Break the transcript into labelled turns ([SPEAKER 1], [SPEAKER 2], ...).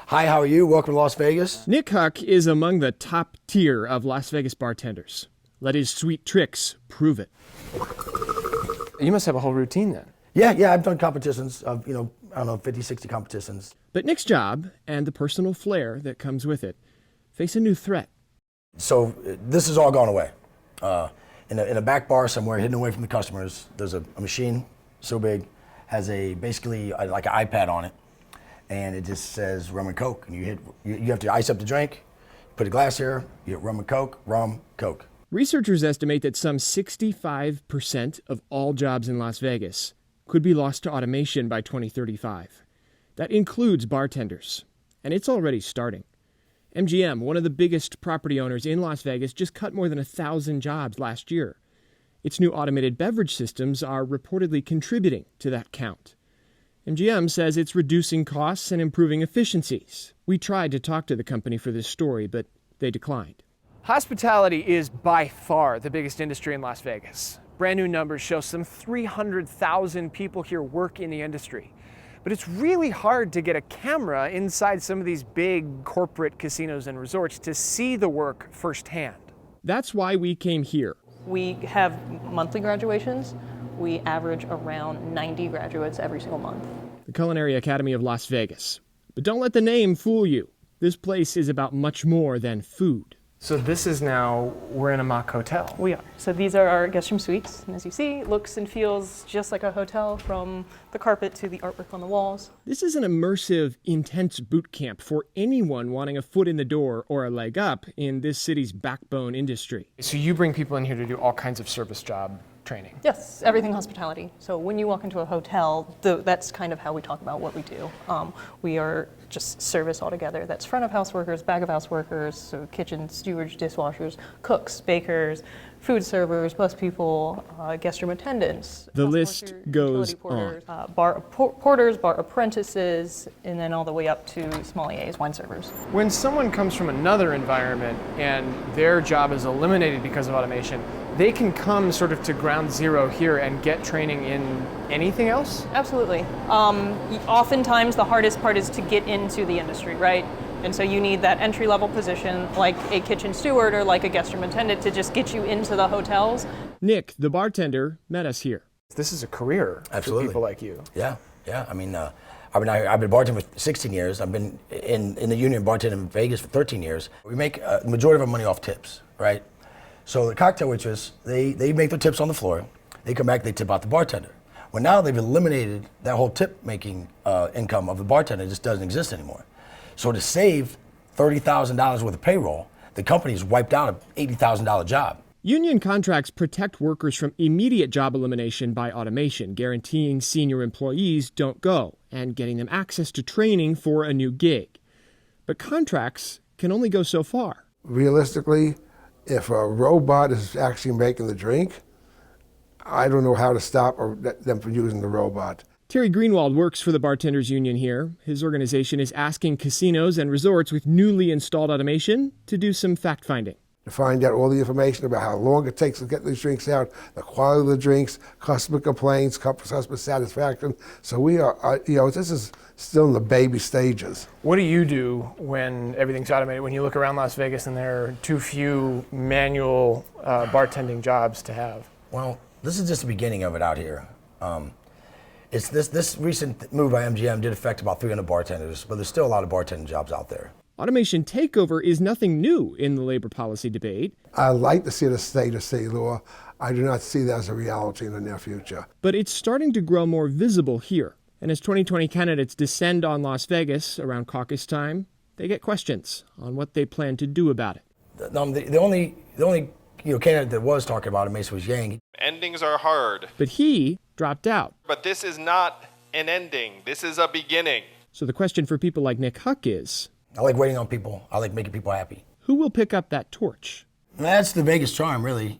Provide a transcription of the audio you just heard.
[SPEAKER 1] Hi, how are you? Welcome to Las Vegas.
[SPEAKER 2] Nick Huck is among the top tier of Las Vegas bartenders. Let his sweet tricks prove it.
[SPEAKER 3] You must have a whole routine then.
[SPEAKER 1] Yeah, I've done competitions of, 50, 60 competitions.
[SPEAKER 2] But Nick's job and the personal flair that comes with it face a new threat.
[SPEAKER 1] So this has all gone away. In a back bar somewhere, hidden away from the customers, there's a machine so big, has basically like an iPad on it, and it just says rum and Coke. And you have to ice up the drink, put a glass here, you hit rum and Coke, rum, Coke.
[SPEAKER 2] Researchers estimate that some 65% of all jobs in Las Vegas could be lost to automation by 2035. That includes bartenders, and it's already starting. MGM, one of the biggest property owners in Las Vegas, just cut more than 1,000 jobs last year. Its new automated beverage systems are reportedly contributing to that count. MGM says it's reducing costs and improving efficiencies. We tried to talk to the company for this story, but they declined.
[SPEAKER 3] Hospitality is by far the biggest industry in Las Vegas. Brand new numbers show some 300,000 people here work in the industry. But it's really hard to get a camera inside some of these big corporate casinos and resorts to see the work firsthand.
[SPEAKER 2] That's why we came here.
[SPEAKER 4] We have monthly graduations. We average around 90 graduates every single month.
[SPEAKER 2] The Culinary Academy of Las Vegas. But don't let the name fool you. This place is about much more than food.
[SPEAKER 3] So we're in a mock hotel.
[SPEAKER 4] We are. So these are our guest room suites. And as you see, it looks and feels just like a hotel, from the carpet to the artwork on the walls.
[SPEAKER 2] This is an immersive, intense boot camp for anyone wanting a foot in the door or a leg up in this city's backbone industry.
[SPEAKER 3] So you bring people in here to do all kinds of service job training.
[SPEAKER 4] Yes, everything hospitality. So when you walk into a hotel, that's kind of how we talk about what we do. We are just service altogether. That's front of house workers, back of house workers, so kitchen stewards, dishwashers, cooks, bakers, food servers, bus people, guest room attendants.
[SPEAKER 2] The list goes
[SPEAKER 4] porters, bar porters, bar apprentices, and then all the way up to sommeliers, wine servers.
[SPEAKER 3] When someone comes from another environment and their job is eliminated because of automation, they can come sort of to ground zero here and get training in anything else?
[SPEAKER 4] Absolutely. Oftentimes the hardest part is to get into the industry, right? And so you need that entry-level position like a kitchen steward or like a guest room attendant to just get you into the hotels.
[SPEAKER 2] Nick, the bartender, met us here.
[SPEAKER 3] This is a career
[SPEAKER 1] Absolutely.
[SPEAKER 3] for people like you.
[SPEAKER 1] Yeah. I've been bartending for 16 years. I've been in the union bartending in Vegas for 13 years. We make the majority of our money off tips, right? So the cocktail waitress, they make their tips on the floor. They come back, they tip out the bartender. Well, now they've eliminated that whole tip-making income of the bartender. It just doesn't exist anymore. So to save $30,000 worth of payroll, the company's wiped out an $80,000 job.
[SPEAKER 2] Union contracts protect workers from immediate job elimination by automation, guaranteeing senior employees don't go and getting them access to training for a new gig. But contracts can only go so far.
[SPEAKER 5] Realistically, if a robot is actually making the drink, I don't know how to stop them from using the robot.
[SPEAKER 2] Terry Greenwald works for the Bartenders Union here. His organization is asking casinos and resorts with newly installed automation to do some fact-finding.
[SPEAKER 5] To find out all the information about how long it takes to get these drinks out, the quality of the drinks, customer complaints, customer satisfaction. So we are, this is still in the baby stages.
[SPEAKER 3] What do you do when everything's automated? When you look around Las Vegas and there are too few manual bartending jobs to have?
[SPEAKER 1] Well, this is just the beginning of it out here. It's this recent move by MGM did affect about 300 bartenders, but there's still a lot of bartending jobs out there.
[SPEAKER 2] Automation takeover is nothing new in the labor policy debate.
[SPEAKER 5] I like to see the state of state law. I do not see that as a reality in the near future.
[SPEAKER 2] But it's starting to grow more visible here. And as 2020 candidates descend on Las Vegas around caucus time, they get questions on what they plan to do about it.
[SPEAKER 1] The only candidate that was talking about it was Yang.
[SPEAKER 6] Endings are hard.
[SPEAKER 2] But he dropped out.
[SPEAKER 6] But this is not an ending. This is a beginning.
[SPEAKER 2] So the question for people like Nick Huck is,
[SPEAKER 1] I like waiting on people. I like making people happy.
[SPEAKER 2] who will pick up that torch?
[SPEAKER 1] That's the Vegas charm, really.